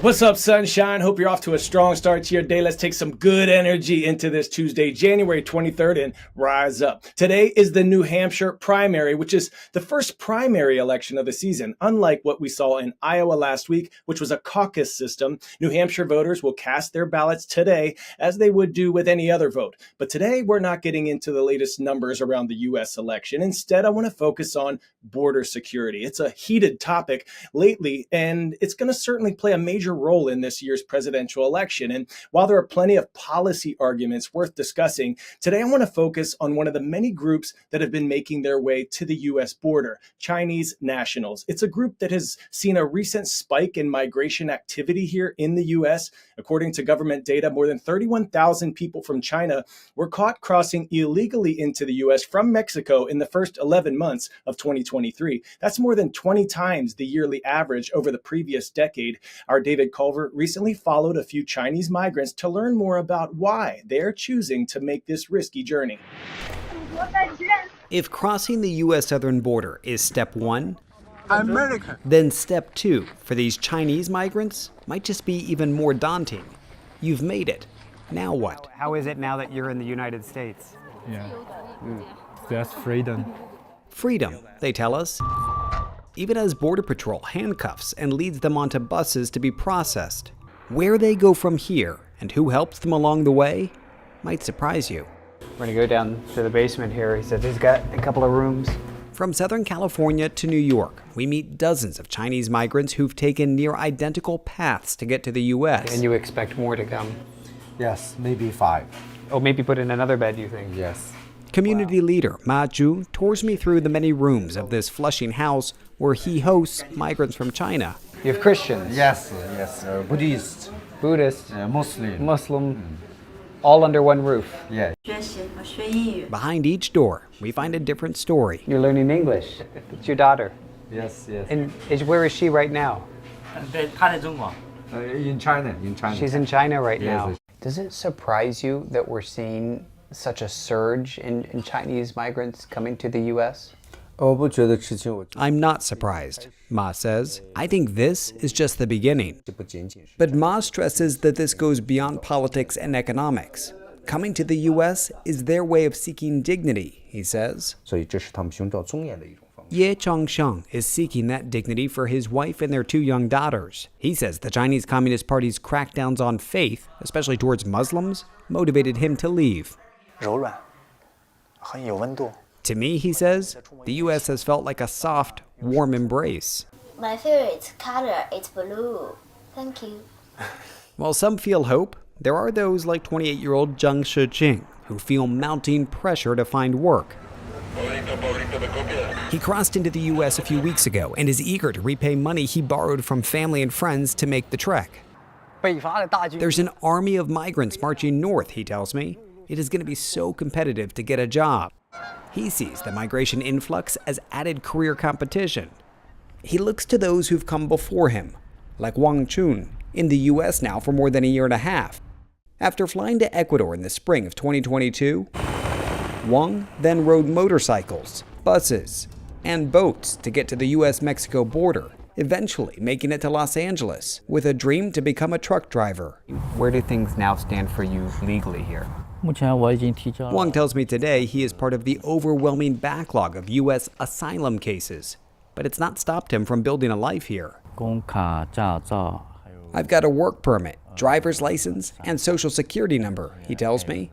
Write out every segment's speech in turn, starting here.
What's up, sunshine? Hope you're off to a strong start to your day. Let's take some good energy into this Tuesday, January 23rd, and rise up. Today is the New Hampshire primary, which is the first primary election of the season. Unlike what we saw in Iowa last week, which was a caucus system, New Hampshire voters will cast their ballots today as they would do with any other vote. But today, we're not getting into the latest numbers around the U.S. election. Instead, I want to focus on border security. It's a heated topic lately, and it's going to certainly play a major role in this year's presidential election. And while there are plenty of policy arguments worth discussing, today I want to focus on one of the many groups that have been making their way to the U.S. border, Chinese nationals. It's a group that has seen a recent spike in migration activity here in the U.S. According to government data, more than 31,000 people from China were caught crossing illegally into the U.S. from Mexico in the first 11 months of 2023. That's more than 20 times the yearly average over the previous decade. Our David Culver recently followed a few Chinese migrants to learn more about why they're choosing to make this risky journey. If crossing the U.S. southern border is step one, American. then step two for these Chinese migrants might just be even more daunting. You've made it. Now what? How is it now that you're in the United States? Yeah. That's freedom. Freedom, they tell us. Even as Border Patrol handcuffs and leads them onto buses to be processed. Where they go from here and who helps them along the way might surprise you. We're gonna go down to the basement here. He said he's got a couple of rooms. From Southern California to New York, we meet dozens of Chinese migrants who've taken near identical paths to get to the U.S. And you expect more to come. Yes, maybe 5. Oh, maybe put in another bed, you think? Yes. Community leader Ma Zhu tours me through the many rooms of this Flushing house where he hosts migrants from China. You have Christians. Yes. Buddhist, Buddhists. Muslim. All under one roof. Yeah. Behind each door, we find a different story. You're learning English. It's your daughter. Yes. And where is she right now? In China. She's in China right Yes. now. Does it surprise you that we're seeing such a surge in Chinese migrants coming to the U.S.? I'm not surprised, Ma says. I think this is just the beginning. But Ma stresses that this goes beyond politics and economics. Coming to the U.S. is their way of seeking dignity, he says. Ye Chongsheng is seeking that dignity for his wife and their 2 young daughters. He says the Chinese Communist Party's crackdowns on faith, especially towards Muslims, motivated him to leave. To me, he says, the U.S. has felt like a soft, warm embrace. My favorite color is blue. Thank you. While some feel hope, there are those like 28-year-old Zhang Shijing who feel mounting pressure to find work. He crossed into the U.S. a few weeks ago and is eager to repay money he borrowed from family and friends to make the trek. There's an army of migrants marching north, he tells me. It is going to be so competitive to get a job. He sees the migration influx as added career competition. He looks to those who've come before him, like Wang Chun, in the U.S. now for more than a year and a half. After flying to Ecuador in the spring of 2022, Wang then rode motorcycles, buses, and boats to get to the U.S.-Mexico border, eventually making it to Los Angeles with a dream to become a truck driver. Where do things now stand for you legally here? Wang tells me today he is part of the overwhelming backlog of U.S. asylum cases, but it's not stopped him from building a life here. I've got a work permit, driver's license, and social security number, he tells me.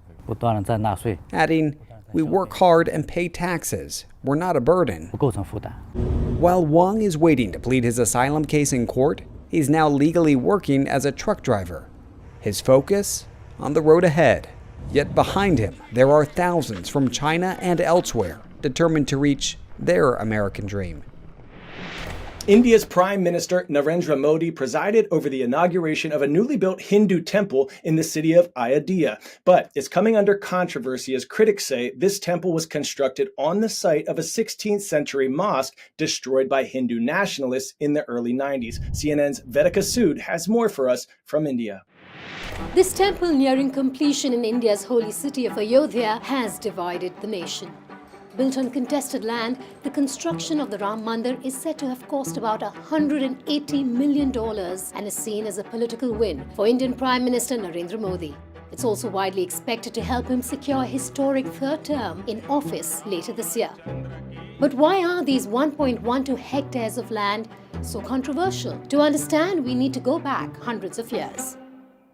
Adding, we work hard and pay taxes. We're not a burden. While Wang is waiting to plead his asylum case in court, he's now legally working as a truck driver. His focus? On the road ahead. Yet behind him, there are thousands from China and elsewhere determined to reach their American dream. India's Prime Minister Narendra Modi presided over the inauguration of a newly built Hindu temple in the city of Ayodhya. But it's coming under controversy as critics say this temple was constructed on the site of a 16th century mosque destroyed by Hindu nationalists in the early 90s. CNN's Vedika Sood has more for us from India. This temple nearing completion in India's holy city of Ayodhya has divided the nation. Built on contested land, the construction of the Ram Mandir is said to have cost about $180 million and is seen as a political win for Indian Prime Minister Narendra Modi. It's also widely expected to help him secure a historic third term in office later this year. But why are these 1.12 hectares of land so controversial? To understand, we need to go back hundreds of years.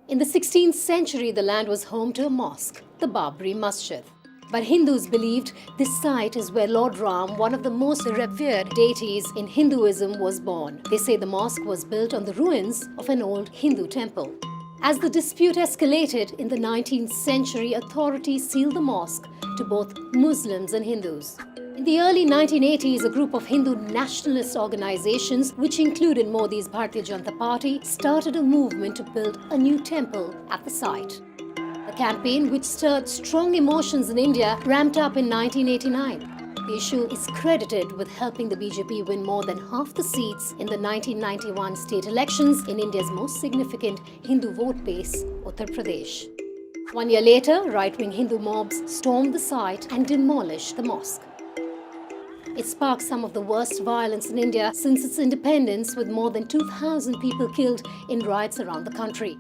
In the 16th century, the land was home to a mosque, the Babri Masjid. But Hindus believed this site is where Lord Ram, one of the most revered deities in Hinduism, was born. They say the mosque was built on the ruins of an old Hindu temple. As the dispute escalated in the 19th century, authorities sealed the mosque to both Muslims and Hindus. In the early 1980s, a group of Hindu nationalist organizations, which included Modi's Bharatiya Janata Party, started a movement to build a new temple at the site. The campaign, which stirred strong emotions in India, ramped up in 1989. The issue is credited with helping the BJP win more than half the seats in the 1991 state elections in India's most significant Hindu vote base, Uttar Pradesh. 1 year later, right-wing Hindu mobs stormed the site and demolished the mosque. It sparked some of the worst violence in India since its independence, with more than 2,000 people killed in riots around the country.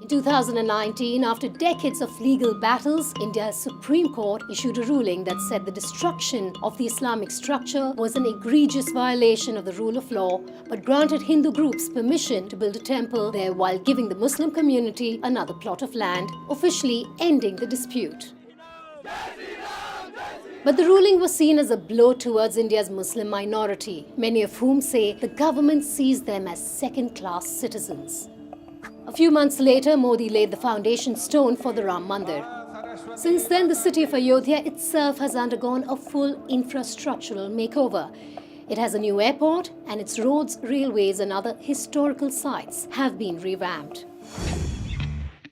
In 2019, after decades of legal battles, India's Supreme Court issued a ruling that said the destruction of the Islamic structure was an egregious violation of the rule of law, but granted Hindu groups permission to build a temple there while giving the Muslim community another plot of land, officially ending the dispute. But the ruling was seen as a blow towards India's Muslim minority, many of whom say the government sees them as second-class citizens. A few months later, Modi laid the foundation stone for the Ram Mandir. Since then, the city of Ayodhya itself has undergone a full infrastructural makeover. It has a new airport, and its roads, railways, and other historical sites have been revamped.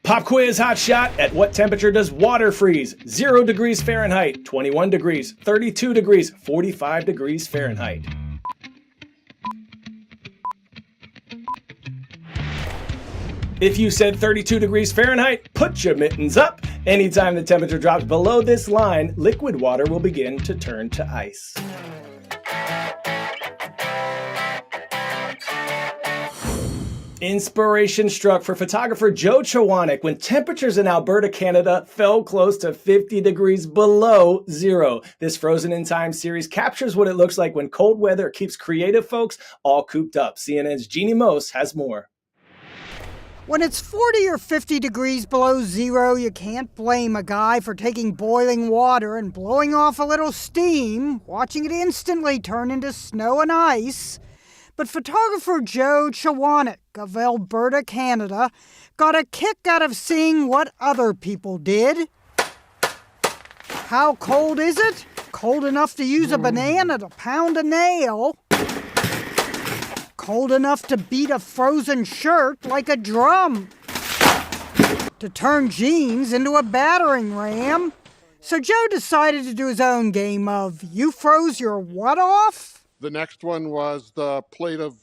Pop quiz hot shot. At what temperature does water freeze? 0 degrees Fahrenheit, 21 degrees, 32 degrees, 45 degrees Fahrenheit. If you said 32 degrees Fahrenheit, put your mittens up. Anytime the temperature drops below this line, liquid water will begin to turn to ice. Inspiration struck for photographer Joe Chawanek when temperatures in Alberta, Canada fell close to 50 degrees below zero. This Frozen in Time series captures what it looks like when cold weather keeps creative folks all cooped up. CNN's Jeannie Mose has more. When it's 40 or 50 degrees below zero, you can't blame a guy for taking boiling water and blowing off a little steam, watching it instantly turn into snow and ice. But photographer Joe Chawanek of Alberta, Canada, got a kick out of seeing what other people did. How cold is it? Cold enough to use a banana to pound a nail. Cold enough to beat a frozen shirt like a drum. To turn jeans into a battering ram. So Joe decided to do his own game of, you froze your what off? The next one was the plate of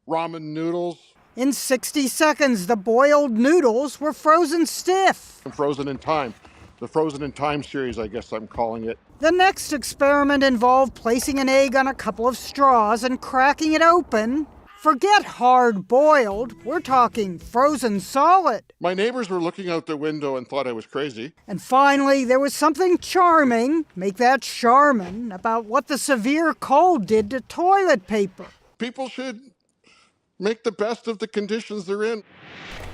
ramen noodles. In 60 seconds, the boiled noodles were frozen stiff. Frozen in Time. The Frozen in Time series, I guess I'm calling it. The next experiment involved placing an egg on a couple of straws and cracking it open. Forget hard-boiled, we're talking frozen solid. My neighbors were looking out the window and thought I was crazy. And finally, there was something charming, make that Charmin, about what the severe cold did to toilet paper. People should make the best of the conditions they're in.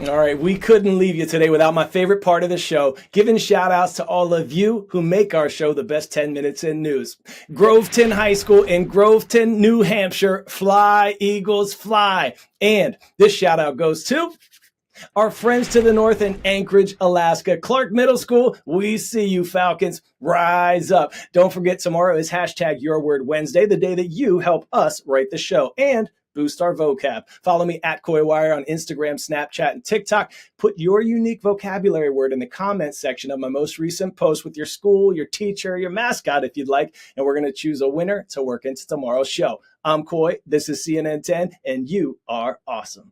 All right, we couldn't leave you today without my favorite part of the show, giving shout outs to all of you who make our show the best 10 minutes in news. Groveton High School in Groveton, New Hampshire. Fly, Eagles, fly. And this shout out goes to our friends to the north in Anchorage, Alaska. Clark Middle School, we see you, Falcons. Rise up. Don't forget, tomorrow is #YourWordWednesday, the day that you help us write the show and boost our vocab. Follow me at KoiWire on Instagram, Snapchat, and TikTok. Put your unique vocabulary word in the comments section of my most recent post with your school, your teacher, your mascot if you'd like, and we're going to choose a winner to work into tomorrow's show. I'm Koi, this is CNN 10, and you are awesome.